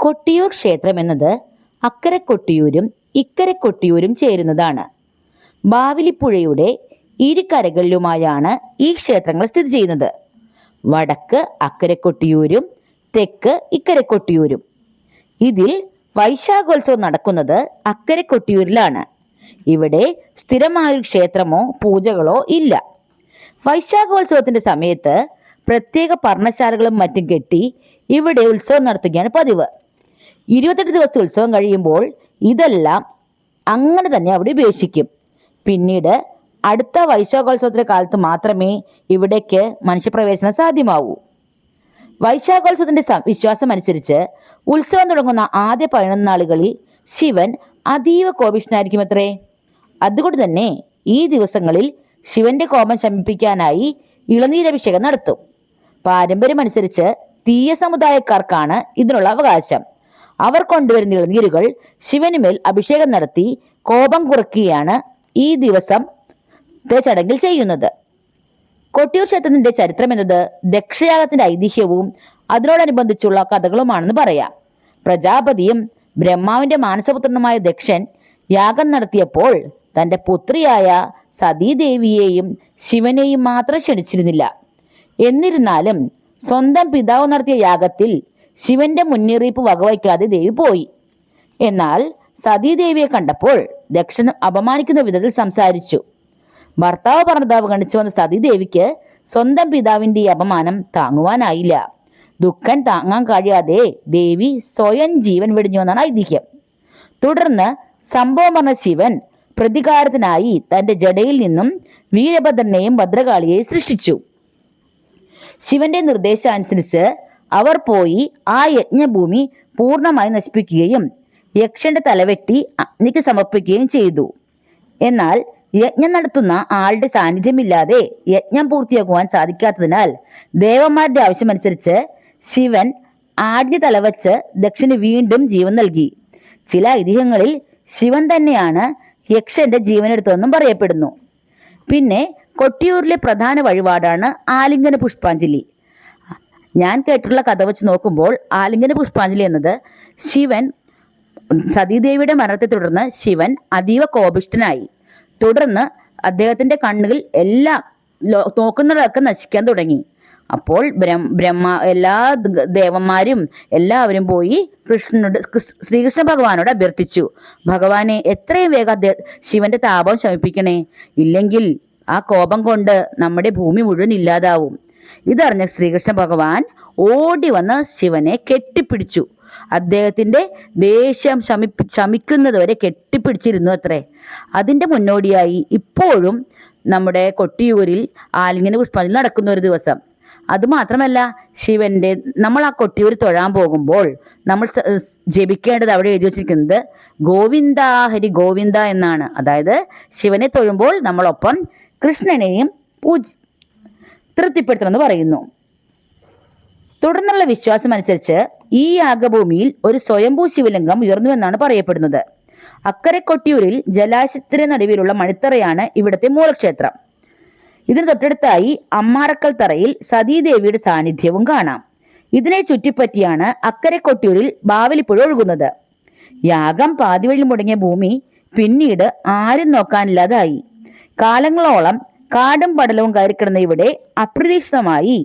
കൊട്ടിയൂർ ക്ഷേത്രം എന്നത് അക്കരെ കൊട്ടിയൂരും ഇക്കരെ കൊട്ടിയൂരും ചേരുന്നതാണ്. ബാവലിപ്പുഴയുടെ ഇരുകരകളിലുമായാണ് ഈ ക്ഷേത്രങ്ങൾ സ്ഥിതി ചെയ്യുന്നത്. വടക്ക് അക്കരെ കൊട്ടിയൂരും തെക്ക് ഇക്കരെ കൊട്ടിയൂരും. ഇതിൽ വൈശാഖോത്സവം നടക്കുന്നത് അക്കരെ കൊട്ടിയൂരിലാണ്. ഇവിടെ സ്ഥിരമായൊരു ക്ഷേത്രമോ പൂജകളോ ഇല്ല. വൈശാഖോത്സവത്തിന്റെ സമയത്ത് പ്രത്യേക പർണശാലകളും മറ്റും കെട്ടി ഇവിടെ ഉത്സവം നടത്തുകയാണ് പതിവ്. 28 ദിവസത്തെ ഉത്സവം കഴിയുമ്പോൾ ഇതെല്ലാം അങ്ങനെ തന്നെ അവിടെ ഉപേക്ഷിക്കും. പിന്നീട് അടുത്ത വൈശാഖോത്സവത്തിന്റെ കാലത്ത് മാത്രമേ ഇവിടേക്ക് മനുഷ്യപ്രവേശനം സാധ്യമാവൂ. വൈശാഖോത്സവത്തിന്റെ വിശ്വാസം അനുസരിച്ച് ഉത്സവം തുടങ്ങുന്ന ആദ്യ 11 നാളുകളിൽ ശിവൻ അതീവ കോപിഷ്ഠനായിരിക്കുമത്രേ. അതുകൊണ്ട് തന്നെ ഈ ദിവസങ്ങളിൽ ശിവന്റെ കോപം ശമിപ്പിക്കാനായി ഇളനീരഭിഷേകം നടത്തും. പാരമ്പര്യമനുസരിച്ച് തീയ സമുദായക്കാർക്കാണ് ഇതിനുള്ള അവകാശം. അവർ കൊണ്ടുവരുന്ന ഇളനീരുകൾ ശിവനുമേൽ അഭിഷേകം നടത്തി കോപം കുറയ്ക്കുകയാണ് ഈ ദിവസത്തെ ചടങ്ങിൽ ചെയ്യുന്നത്. കൊട്ടിയൂർ ക്ഷേത്രത്തിന്റെ ചരിത്രം എന്നത് ദക്ഷയാഗത്തിന്റെ ഐതിഹ്യവും അതിനോടനുബന്ധിച്ചുള്ള കഥകളുമാണെന്ന് പറയാം. പ്രജാപതിയും ബ്രഹ്മാവിന്റെ മാനസപുത്രനുമായ ദക്ഷൻ യാഗം നടത്തിയപ്പോൾ തന്റെ പുത്രിയായ സതീദേവിയെയും ശിവനെയും മാത്രം ക്ഷണിച്ചിരുന്നില്ല. എന്നിരുന്നാലും സ്വന്തം പിതാവ് നടത്തിയ യാഗത്തിൽ ശിവന്റെ മുന്നറിയിപ്പ് വകവയ്ക്കാതെ ദേവി പോയി. എന്നാൽ സതീദേവിയെ കണ്ടപ്പോൾ ദക്ഷൻ അപമാനിക്കുന്ന വിധത്തിൽ സംസാരിച്ചു. ഭർത്താവ് പറഞ്ഞത് അവഗണിച്ചു വന്ന സതീദേവിക്ക് സ്വന്തം പിതാവിന്റെ ഈ അപമാനം താങ്ങുവാനായില്ല. ദുഃഖം താങ്ങാൻ കഴിയാതെ ദേവി സ്വയം ജീവൻ വെടിഞ്ഞു എന്നാണ് ഐതിഹ്യം. തുടർന്ന് സംഭവം പറഞ്ഞ ശിവൻ പ്രതികാരത്തിനായി തന്റെ ജടയിൽ നിന്നും വീരഭദ്രനെയും ഭദ്രകാളിയെയും സൃഷ്ടിച്ചു. ശിവന്റെ നിർദ്ദേശമനുസരിച്ച് അവർ പോയി ആ യജ്ഞഭൂമി പൂർണ്ണമായി നശിപ്പിക്കുകയും യക്ഷന്റെ തലവെട്ടി അഗ്നിക്ക് സമർപ്പിക്കുകയും ചെയ്തു. എന്നാൽ യജ്ഞം നടത്തുന്ന ആളുടെ സാന്നിധ്യമില്ലാതെ യജ്ഞം പൂർത്തിയാക്കുവാൻ സാധിക്കാത്തതിനാൽ ദേവന്മാരുടെ ആവശ്യമനുസരിച്ച് ശിവൻ ആടിന് തലവച്ച് ദക്ഷന് വീണ്ടും ജീവൻ നൽകി. ചില ഐതിഹ്യങ്ങളിൽ ശിവൻ തന്നെയാണ് യക്ഷന്റെ ജീവനെടുത്തതെന്നും പറയപ്പെടുന്നു. പിന്നെ കൊട്ടിയൂരിലെ പ്രധാന വഴിപാടാണ് ആലിംഗന പുഷ്പാഞ്ജലി. ഞാൻ കേട്ടിട്ടുള്ള കഥ വെച്ച് നോക്കുമ്പോൾ ആലിംഗന പുഷ്പാഞ്ജലി എന്നത് ശിവൻ സതീദേവിയുടെ മരണത്തെ തുടർന്ന് ശിവൻ അതീവ കോപിഷ്ഠനായി. തുടർന്ന് അദ്ദേഹത്തിന്റെ കണ്ണുകൾ എല്ലാം നോക്കുന്നതൊക്കെ നശിക്കാൻ തുടങ്ങി. അപ്പോൾ എല്ലാ ദേവന്മാരും എല്ലാവരും പോയി ശ്രീകൃഷ്ണ ഭഗവാനോട് അഭ്യർത്ഥിച്ചു, ഭഗവാനെ എത്രയും വേഗം ശിവന്റെ താപം ശമിപ്പിക്കണേ, ഇല്ലെങ്കിൽ ആ കോപം കൊണ്ട് നമ്മുടെ ഭൂമി മുഴുവൻ ഇല്ലാതാവും. ഇതറിഞ്ഞ ശ്രീകൃഷ്ണ ഭഗവാൻ ഓടി വന്ന് ശിവനെ കെട്ടിപ്പിടിച്ചു. അദ്ദേഹത്തിന്റെ ദേഷ്യം ശമിക്കുന്നത് വരെ കെട്ടിപ്പിടിച്ചിരുന്നു അത്രേ. അതിന്റെ മുന്നോടിയായി ഇപ്പോഴും നമ്മുടെ കൊട്ടിയൂരിൽ ആലിംഗന പുഷ്പാഞ്ജലി നടക്കുന്ന ഒരു ദിവസം. അതുമാത്രമല്ല, ശിവന്റെ നമ്മൾ ആ കൊട്ടിയൂർ തൊഴാൻ പോകുമ്പോൾ നമ്മൾ ജപിക്കേണ്ടത് അവിടെ എഴുതി വച്ചിരിക്കുന്നത് ഗോവിന്ദ ഹരി ഗോവിന്ദ എന്നാണ്. അതായത് ശിവനെ തൊഴുമ്പോൾ നമ്മളൊപ്പം കൃഷ്ണനെയും തൃപ്തിപ്പെടുത്തണമെന്ന് പറയുന്നു. തുടർന്നുള്ള വിശ്വാസം അനുസരിച്ച് ഈ യാഗഭൂമിയിൽ ഒരു സ്വയംഭൂ ശിവലിംഗം ഉയർന്നുവെന്നാണ് പറയപ്പെടുന്നത്. അക്കരെ കൊട്ടിയൂരിൽ ജലാശയത്തിന് നടുവിലുള്ള മണിത്തറയാണ് ഇവിടുത്തെ മൂലക്ഷേത്രം. ഇതിന് തൊട്ടടുത്തായി അമ്മാറക്കൽ തറയിൽ സതീദേവിയുടെ സാന്നിധ്യവും കാണാം. ഇതിനെ ചുറ്റിപ്പറ്റിയാണ് അക്കരെ കൊട്ടിയൂരിൽ ബാവലിപ്പുഴ ഒഴുകുന്നത്. യാഗം പാതിവഴി മുടങ്ങിയ ഭൂമി പിന്നീട് ആരും നോക്കാനില്ലാതായി. കാലങ്ങളോളം കാടും പടലവും കയറിക്കിടന്ന ഇവിടെ അപ്രതീക്ഷിതമായി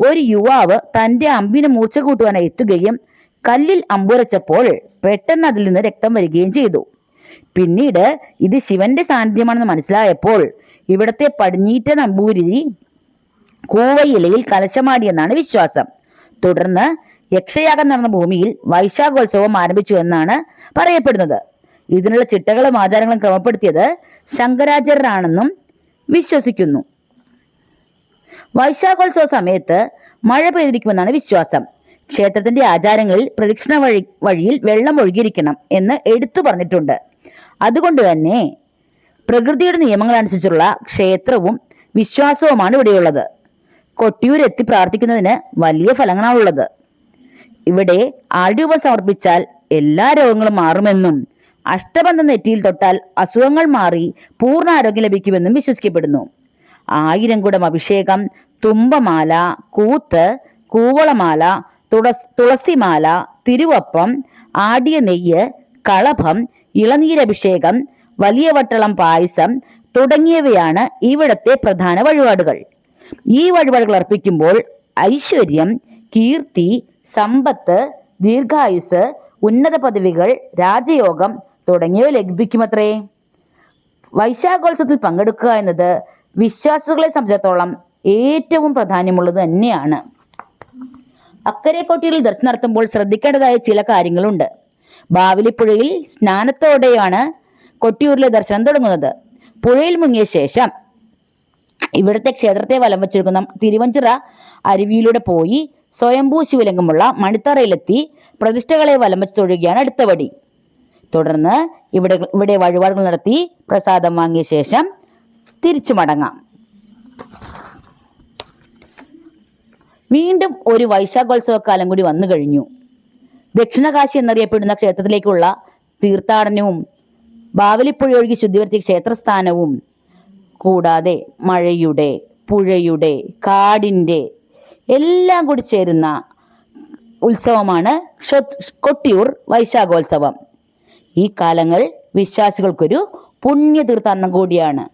ഒരു യുവാവ് തന്റെ അമ്പിന് മൂർച്ച കൂട്ടുവാനായി എത്തുകയും കല്ലിൽ അമ്പുരച്ചപ്പോൾ പെട്ടെന്ന് അതിൽ നിന്ന് രക്തം വരികയും ചെയ്തു. പിന്നീട് ഇത് ശിവന്റെ സാന്നിധ്യമാണെന്ന് മനസ്സിലായപ്പോൾ ഇവിടത്തെ പടിഞ്ഞീറ്റ നമ്പൂതിരി കൂവയിലയിൽ കലശമാടിയെന്നാണ് വിശ്വാസം. തുടർന്ന് യക്ഷയാഗം നടന്ന ഭൂമിയിൽ വൈശാഖോത്സവം ആരംഭിച്ചു എന്നാണ് പറയപ്പെടുന്നത്. ഇതിനുള്ള ചിട്ടകളും ആചാരങ്ങളും ക്രമപ്പെടുത്തിയത് ശങ്കരാചാര്യരാണെന്നും വിശ്വസിക്കുന്നു. വൈശാഖോത്സവ സമയത്ത് മഴ പെയ്തിരിക്കുമെന്നാണ് വിശ്വാസം. ക്ഷേത്രത്തിന്റെ ആചാരങ്ങളിൽ പ്രദക്ഷിണ വഴിയിൽ വെള്ളം ഒഴുകിയിരിക്കണം എന്ന് എടുത്തു പറഞ്ഞിട്ടുണ്ട്. അതുകൊണ്ട് തന്നെ പ്രകൃതിയുടെ നിയമങ്ങൾ അനുസരിച്ചുള്ള ക്ഷേത്രവും വിശ്വാസവുമാണ് ഇവിടെയുള്ളത്. കൊട്ടിയൂർ എത്തി പ്രാർത്ഥിക്കുന്നതിന് വലിയ ഫലങ്ങളാണുള്ളത്. ഇവിടെ ആൾരൂപം സമർപ്പിച്ചാൽ എല്ലാ രോഗങ്ങളും മാറുമെന്നും അഷ്ടബന്ധം നെറ്റിയിൽ തൊട്ടാൽ അസുഖങ്ങൾ മാറി പൂർണ്ണ ആരോഗ്യം ലഭിക്കുമെന്നും വിശ്വസിക്കപ്പെടുന്നു. 1000 കുടം അഭിഷേകം, തുമ്പമാല, കൂത്ത്, കൂവളമാല, തുളസിമാല, തിരുവപ്പം, ആടിയ നെയ്യ്, കളഭം, ഇളനീരഭിഷേകം, വലിയ വട്ടളം പായസം തുടങ്ങിയവയാണ് ഇവിടത്തെ പ്രധാന വഴിപാടുകൾ. ഈ വഴിപാടുകൾ അർപ്പിക്കുമ്പോൾ ഐശ്വര്യം, കീർത്തി, സമ്പത്ത്, ദീർഘായുസ്, ഉന്നത പദവികൾ, രാജയോഗം തുടങ്ങിയവ ലഭിക്കുമത്രേ. വൈശാഖോത്സവത്തിൽ പങ്കെടുക്കുക എന്നത് വിശ്വാസികളെ സംബന്ധിച്ചിടത്തോളം ഏറ്റവും പ്രാധാന്യമുള്ളത് തന്നെയാണ്. അക്കരെ കൊട്ടിയൂരിൽ ദർശനം നടത്തുമ്പോൾ ശ്രദ്ധിക്കേണ്ടതായ ചില കാര്യങ്ങളുണ്ട്. ബാവലിപ്പുഴയിൽ സ്നാനത്തോടെയാണ് കൊട്ടിയൂരിലെ ദർശനം തുടങ്ങുന്നത്. പുഴയിൽ മുങ്ങിയ ശേഷം ഇവിടുത്തെ ക്ഷേത്രത്തെ വലം വെച്ചെടുക്കുന്ന തിരുവഞ്ചിറ അരുവിയിലൂടെ പോയി സ്വയംഭൂ ശിവലിംഗമുള്ള മണിത്തറയിലെത്തി പ്രതിഷ്ഠകളെ വലം വെച്ച് തൊഴുകയാണ് അടുത്ത വഴി. തുടർന്ന് ഇവിടെ വഴിപാടുകൾ നടത്തി പ്രസാദം വാങ്ങിയ ശേഷം തിരിച്ചു മടങ്ങാം. വീണ്ടും ഒരു വൈശാഖോത്സവക്കാലം കൂടി വന്നു കഴിഞ്ഞു. ദക്ഷിണകാശി എന്നറിയപ്പെടുന്ന ക്ഷേത്രത്തിലേക്കുള്ള തീർത്ഥാടനവും ബാവലിപ്പുഴ ഒഴുകി ശുദ്ധീകരിച്ച ക്ഷേത്രസ്ഥാനവും കൂടാതെ മഴയുടെ, പുഴയുടെ, കാടിൻ്റെ എല്ലാം കൂടി ചേരുന്ന ഉത്സവമാണ് കൊട്ടിയൂർ വൈശാഖോത്സവം. ഈ കാലങ്ങൾ വിശ്വാസികൾക്കൊരു പുണ്യ തീർത്ഥാടനം കൂടിയാണ്.